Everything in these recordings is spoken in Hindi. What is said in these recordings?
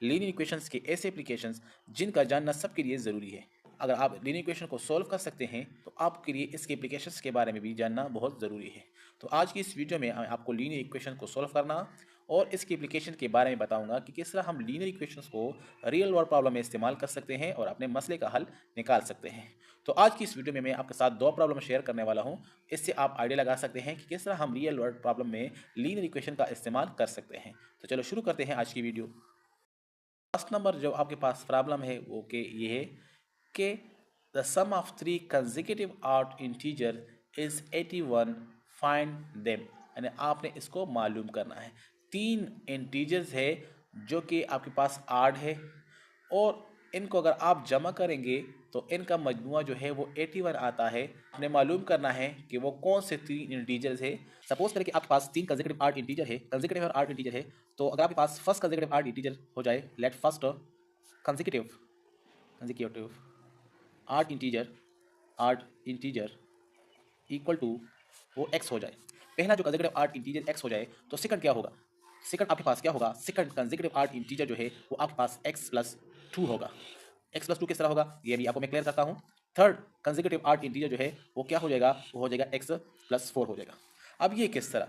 लीनियर इक्वेशंस के ऐसे एप्लीकेशंस जिनका जानना सबके लिए ज़रूरी है। अगर आप लीनियर इक्वेशन को सॉल्व कर सकते हैं तो आपके लिए इसके एप्लीकेशंस के बारे में भी जानना बहुत ज़रूरी है। तो आज की इस वीडियो में मैं आपको लीनियर इक्वेशन को सॉल्व करना और इसके एप्लीकेशन के बारे में बताऊंगा कि किस तरह हम लीनियर इक्वेशंस को रियल वर्ल्ड प्रॉब्लम में इस्तेमाल कर सकते हैं और अपने मसले का हल निकाल सकते हैं। तो आज की इस वीडियो में मैं आपके साथ दो प्रॉब्लम शेयर करने वाला हूं। इससे आप आइडिया लगा सकते हैं कि किस तरह हम रियल वर्ल्ड प्रॉब्लम में लीनियर इक्वेशन का इस्तेमाल कर सकते हैं। तो चलो शुरू करते हैं आज की वीडियो। फर्स्ट नंबर जो आपके पास प्रॉब्लम है वो कि ये है कि the sum of three consecutive odd integer is 81, find them. यानी आपने इसको मालूम करना है। तीन इंटीजर्स है जो कि आपके पास आड है और इनको अगर आप जमा करेंगे तो इनका मजमुआ जो है वो 81 आता है। आपने मालूम करना है कि वो कौन से तीन इंटीजर्स है। सपोज करें कि आपके पास तीन कंसेक्यूटिव आड इंटीजर है, कंसेक्यूटिव और आड इंटीजर है। तो अगर आपके पास फर्स्ट कंसेक्यूटिव आड इंटीजर हो जाए, let first consecutive consecutive odd integer equal to वो एक्स हो जाए। पहला जो कंसेक्यूटिव आड इंटीजर एक्स हो जाए तो सेकंड क्या होगा, सेकंड आपके पास क्या होगा, सेकंड कंसेक्यूटिव आड इंटीजर जो है वो आपके पास एक्स प्लस टू होगा। एक्स प्लस टू किस तरह होगा ये भी आपको मैं क्लियर करता हूँ। थर्ड कंसेक्यूटिव आड इंटीजर जो है वो क्या हो जाएगा, वो हो जाएगा एक्स प्लस फोर हो जाएगा। अब ये किस तरह,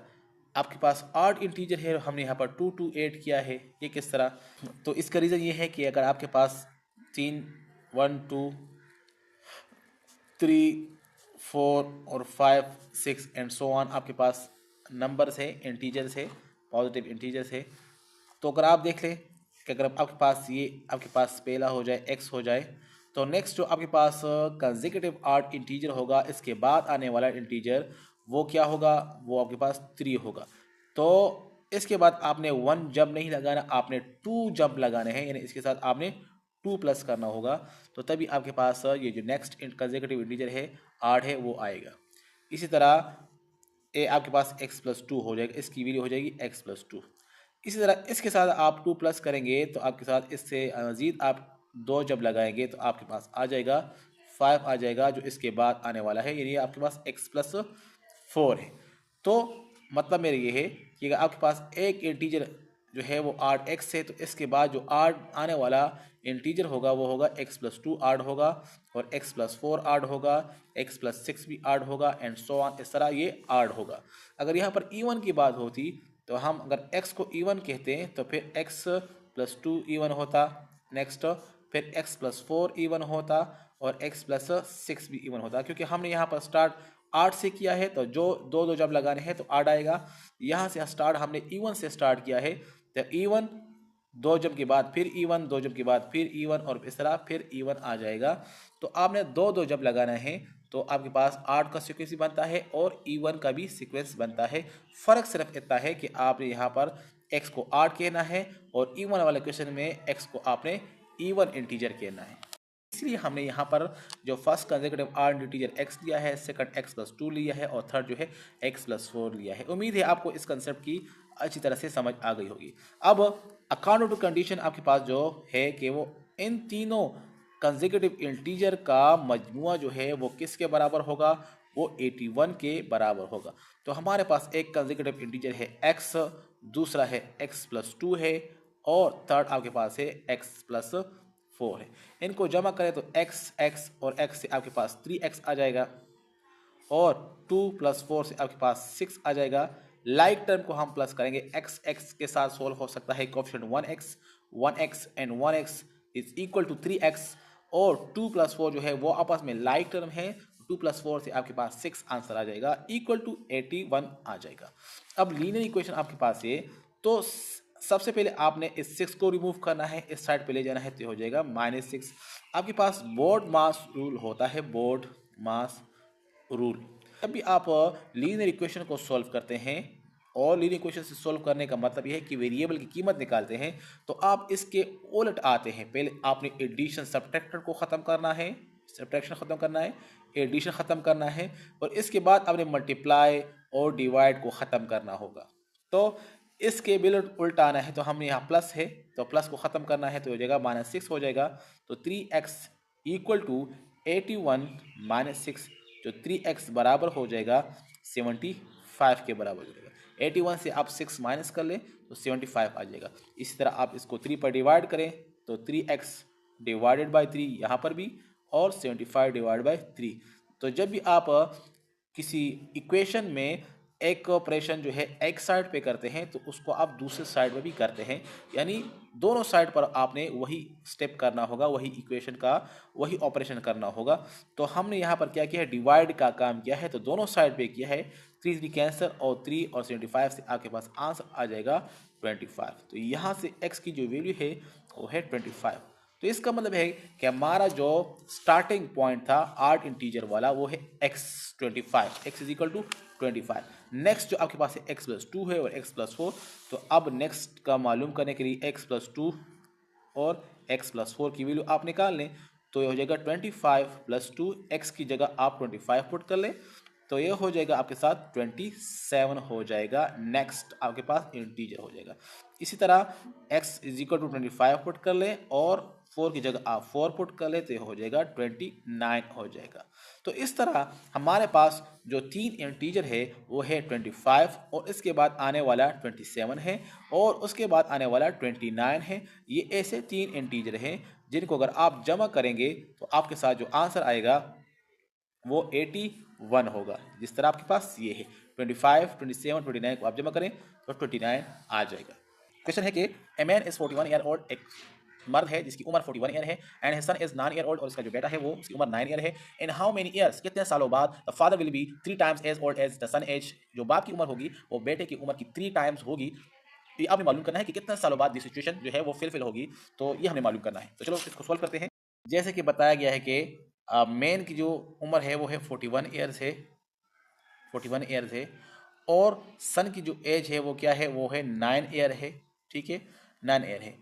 आपके पास आड इंटीजर है, हमने यहाँ पर टू टू एड किया है, ये किस तरह। तो इसका रीज़न ये है कि अगर आपके पास तीन 1 2 3 4 और 5 6 एंड सो ऑन आपके पास नंबर्स है, इंटीजर्स है, पॉजिटिव इंटीजर्स है। तो अगर आप देख लें कि अगर आपके पास ये आपके पास पहला हो जाए एक्स हो जाए तो नेक्स्ट जो आपके पास कंसेक्यूटिव आड इंटीजर होगा इसके बाद आने वाला इंटीजर वो क्या होगा, वो आपके पास 3 होगा। तो इसके बाद आपने 1 जब नहीं लगाना, आपने 2 जब लगाने हैं, यानी इसके साथ आपने 2 प्लस करना होगा। तो तभी आपके पास ये जो नेक्स्ट कंसेक्यूटिव इंटीजर है आड है वो आएगा। इसी तरह ए आपके पास x प्लस टू हो जाएगा, इसकी वैल्यू हो जाएगी x प्लस टू। इसी तरह इसके साथ आप 2 प्लस करेंगे तो आपके साथ इससे मज़ीद आप 2 जब लगाएंगे तो आपके पास आ जाएगा 5 आ जाएगा जो इसके बाद आने वाला है, यानी आपके पास x प्लस फोर है। तो मतलब मेरा ये है कि अगर आपके पास एक इंटीजर जो है वो आड x है तो इसके बाद जो आड आने वाला इंटीजर होगा वो होगा x प्लस टू आड होगा और x प्लस फोर आड होगा, x प्लस सिक्स भी आड होगा एंड सो ऑन, इस तरह ये आड होगा। अगर यहाँ पर इवन की बात होती तो हम अगर x को इवन कहते हैं तो फिर x प्लस टू इवन होता, नेक्स्ट फिर x प्लस फोर इवन होता और x प्लस सिक्स भी इवन होता, क्योंकि हमने यहाँ पर स्टार्ट 8 से किया है तो जो दो दो जब लगाने हैं तो 8 आएगा। यहाँ से स्टार्ट हमने इवन से स्टार्ट किया है तो इवन, दो जब के बाद फिर इवन, दो जब के बाद फिर इवन और इस तरह फिर इवन आ जाएगा। तो आपने दो दो जब लगाना है तो आपके पास 8 का सीक्वेंस बनता है और इवन का भी सीक्वेंस बनता है। फ़र्क सिर्फ इतना है कि आपने यहाँ पर x को 8 कहना है और इवन वाले क्वेश्चन में x को आपने इवन इंटीजर कहना है। इसलिए हमने यहाँ पर जो first consecutive odd integer x लिया है, सेकंड x प्लस टू लिया है और थर्ड जो है x प्लस फोर लिया है। उम्मीद है आपको इस कंसेप्ट की अच्छी तरह से समझ आ गई होगी। अब अकॉर्डिंग टू कंडीशन आपके पास जो है कि वो इन तीनों कंसेक्यूटिव इंटीजर का मजमुआ जो है वो किसके बराबर होगा, वो 81 के बराबर होगा। तो हमारे पास एक कंसेक्यूटिव इंटीजर है x, दूसरा है x प्लस टू है और थर्ड आपके पास है x प्लस फोर है। इनको जमा करें तो x और x से आपके पास 3x आ जाएगा और 2 प्लस फोर से आपके पास 6 आ जाएगा। लाइक टर्म को हम प्लस करेंगे, x के साथ सोल्व हो सकता है coefficient 1x and 1x is equal to 3x और 2 प्लस फोर जो है वो आपस में लाइक टर्म है। 2 प्लस फोर से आपके पास 6 आंसर आ जाएगा इक्वल टू 81 आ जाएगा। अब लीनियर इक्वेशन आपके पास है तो सबसे पहले आपने इस 6 को रिमूव करना है, इस साइड पे ले जाना है तो हो जाएगा -6। आपके पास बोर्ड मास रूल होता है, बोर्ड मास रूल। जब भी आप लीनियर इक्वेशन को सॉल्व करते हैं और लीनियर इक्वेशन से सॉल्व करने का मतलब यह है कि वेरिएबल की कीमत निकालते हैं तो आप इसके उलट आते हैं। पहले आपने एडिशन सब्ट्रैक्शन को ख़त्म करना है, सब्ट्रैक्शन ख़त्म करना है, एडिशन ख़त्म करना है और इसके बाद आपने मल्टीप्लाई और डिवाइड को ख़त्म करना होगा। तो इसके बिल्कुल उल्टा आना है तो हमने यहाँ प्लस है तो प्लस को ख़त्म करना है तो हो जाएगा -6 हो जाएगा। तो 3x इक्वल टू 81 -6, जो 3x बराबर हो जाएगा 75 के बराबर हो जाएगा। 81 से आप 6 माइनस कर लें तो 75 आ जाएगा। इसी तरह आप इसको 3 पर डिवाइड करें तो 3x डिवाइडेड बाई 3 यहाँ पर भी, और 75 डिवाइड बाई 3। तो जब भी आप किसी इक्वेशन में एक ऑपरेशन जो है एक साइड पे करते हैं तो उसको आप दूसरे साइड में भी करते हैं, यानी दोनों साइड पर आपने वही स्टेप करना होगा, वही इक्वेशन का वही ऑपरेशन करना होगा। तो हमने यहाँ पर क्या किया है, डिवाइड का काम किया है, तो दोनों साइड पे किया है। 3 3 कैंसर, और 3 और 75 से आपके पास आंसर आ जाएगा 25। तो यहाँ से x की जो वैल्यू है वो है 25। तो इसका मतलब है कि हमारा जो स्टार्टिंग पॉइंट था 8 इंटीजर वाला वो है x 25, x is equal to 25। Next जो आपके पास है x प्लस 2 है और x प्लस 4। तो अब नेक्स्ट का मालूम करने के लिए x प्लस 2 और x प्लस 4 की वैल्यू आप निकाल लें तो ये हो जाएगा 25 प्लस 2, x की जगह आप 25 पुट कर लें तो ये हो जाएगा आपके साथ 27 हो जाएगा। नेक्स्ट आपके पास इंटीजर हो जाएगा। इसी तरह x is equal to 25 put कर लें और 4 की जगह आप 4 पुट कर लें तो ये हो जाएगा 29 हो जाएगा। तो इस तरह हमारे पास जो 3 इंटीजर है वो है 25, और इसके बाद आने वाला 27 है, और उसके बाद आने वाला 29 है। ये ऐसे 3 इंटीजर हैं जिनको अगर आप जमा करेंगे तो आपके साथ जो आंसर आएगा वो 81 होगा। जिस तरह आपके पास ये है 25, 27, 29 को आप जमा करें तो 29 आ जाएगा। क्वेश्चन है कि a man is 41 year old, एक मर्द है जिसकी उम्र 41 ईयर है, and his son is 9 year old, और इसका जो बेटा है वो उसकी उम्र 9 ईयर है। इन हाउ मेनी ईयर्स, कितने सालों बाद the father will be 3 times as old as the son age, जो बाप की उम्र होगी वो बेटे की उम्र की 3 टाइम्स होगी। ये आपने मालूम करना है कि कितने सालों बाद ये सिचुएशन जो है वो फिलफिल होगी, तो ये हमें मालूम करना है। तो चलो इसको सॉल्व करते हैं। जैसे कि बताया गया है कि मैन की जो उम्र है वो है 41 ईयर्स है, 41 ईयर्स है, और सन की जो एज है वो क्या है, वो है 9 ईयर है। ठीक है, 9 ईयर है।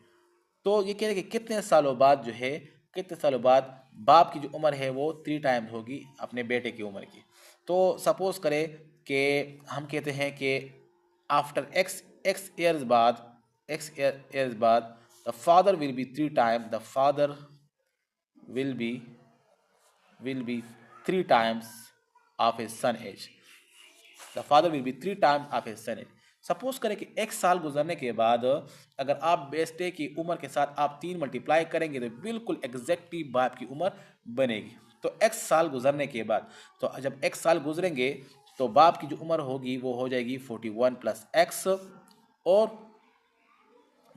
तो ये कह रहे हैं कि कितने सालों बाद जो है, कितने सालों बाद बाप की जो उम्र है वो 3 टाइम्स होगी अपने बेटे की उम्र की। तो सपोज करें कि हम कहते हैं कि आफ्टर एक्स ईयर्स बाद, एक्स ईयर्स बाद the father will be 3 time, the father will be 3 times of his son age, the father will be 3 times of his son age। Suppose करें कि एक साल गुजरने के बाद अगर आप बेटे की उम्र के साथ आप 3 मल्टीप्लाई करेंगे तो बिल्कुल एग्जैक्टली बाप की उम्र बनेगी। तो एक्स साल गुजरने के बाद, तो जब एक्स साल गुजरेंगे तो बाप की जो उम्र होगी वो हो जाएगी 41 प्लस एक्स, और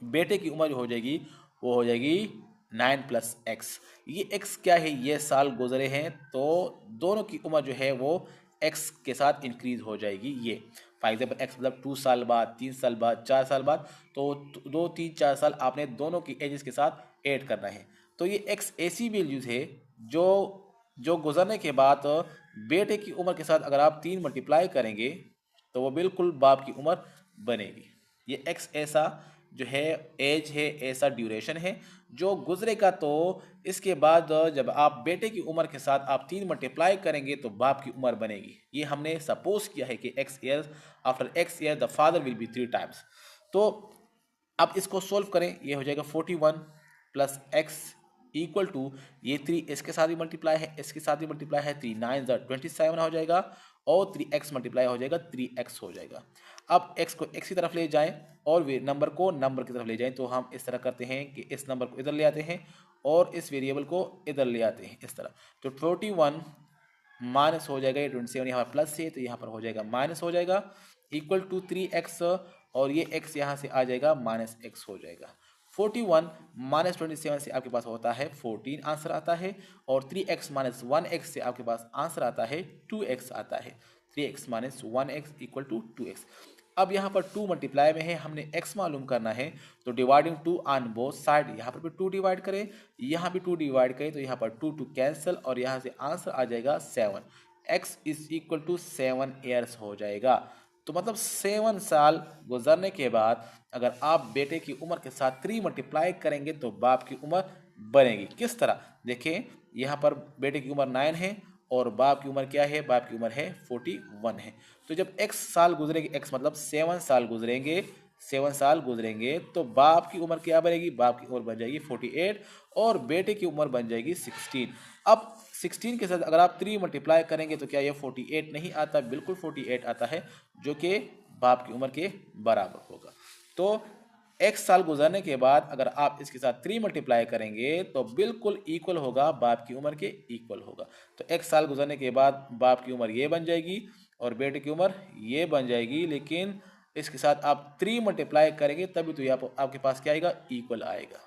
बेटे की उम्र जो हो जाएगी वो हो जाएगी 9 प्लस एक्स। ये एक्स क्या है, ये साल गुजरे हैं तो दोनों की उम्र जो है वो एक्स के साथ इंक्रीज हो जाएगी। ये फॉर एग्जाम्पल एक्स मतलब 2 साल बाद, 3 साल बाद, 4 साल बाद, तो 2 3 4 साल आपने दोनों की एजेस के साथ ऐड करना है। तो ये एक्स ऐसी वैल्यूज है जो जो गुजरने के बाद बेटे की उम्र के साथ अगर आप 3 मल्टीप्लाई करेंगे तो वो बिल्कुल बाप की उम्र बनेगी। ये एक्स ऐसा जो है एज है, ऐसा ड्यूरेशन है जो गुजरेगा, तो इसके बाद जब आप बेटे की उम्र के साथ आप 3 मल्टीप्लाई करेंगे तो बाप की उम्र बनेगी। ये हमने सपोज किया है कि x year, after x year the father will be 3 times. तो अब इसको सोल्व करें, ये हो जाएगा 41 प्लस एक्स इक्वल टू, ये 3 इसके साथ भी मल्टीप्लाई है, इसके साथ भी मल्टीप्लाई है, 3 9 27 हो जाएगा, और 3x मल्टीप्लाई हो जाएगा, 3x हो जाएगा। अब x को x की तरफ ले जाएं और वे नंबर को नंबर की तरफ ले जाएं, तो हम इस तरह करते हैं कि इस नंबर को इधर ले आते हैं और इस वेरिएबल को इधर ले आते हैं इस तरह। तो 41 माइनस हो जाएगा, ये 27 यहाँ पर प्लस है तो यहाँ पर हो जाएगा माइनस हो जाएगा, इक्वल टू 3x, और ये x यहाँ से आ जाएगा माइनस x हो जाएगा। 41 माइनस 27 से आपके पास होता है 14 आंसर आता है, और 3x माइनस 1x से आपके पास आंसर आता है 2x आता है। 3x minus 1x equal to 2x। अब यहाँ पर 2 मल्टीप्लाई में है, हमने x मालूम करना है, तो डिवाइडिंग 2 ऑन बोथ साइड, यहाँ पर भी 2 डिवाइड करें, यहाँ भी 2 डिवाइड करें, तो यहाँ पर 2 2 कैंसिल, और यहाँ से आंसर आ जाएगा 7। x is equal to 7 years हो जाएगा। तो मतलब 7 साल गुजरने के बाद अगर आप बेटे की उम्र के साथ 3 मल्टीप्लाई करेंगे तो बाप की उम्र बनेगी। किस तरह, देखें यहाँ पर बेटे की उम्र 9 है और बाप की उम्र क्या है, बाप की उम्र है 41 है। तो जब x साल गुजरेंगे, x मतलब 7 साल गुजरेंगे, 7 साल गुजरेंगे तो बाप की उम्र क्या बनेगी, बाप की उम्र बन जाएगी 48, और बेटे की उम्र बन जाएगी 16। अब 16 के साथ अगर आप 3 मल्टीप्लाई करेंगे तो क्या ये 48 नहीं आता, बिल्कुल 48 आता है, जो कि बाप की उम्र के बराबर होगा। तो x साल गुजरने के बाद अगर आप इसके साथ 3 मल्टीप्लाई करेंगे तो बिल्कुल इक्वल होगा, बाप की उम्र के इक्वल होगा। तो x साल गुजरने के बाद बाप की उम्र ये बन जाएगी और बेटे की उम्र ये बन जाएगी, लेकिन इसके साथ आप 3 मल्टीप्लाई करेंगे तभी तो ये आपके पास क्या आएगा, इक्वल आएगा।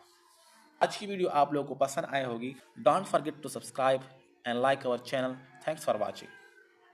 आज की वीडियो आप लोगों को पसंद आई होगी। Don't forget to subscribe and like our channel. Thanks for watching.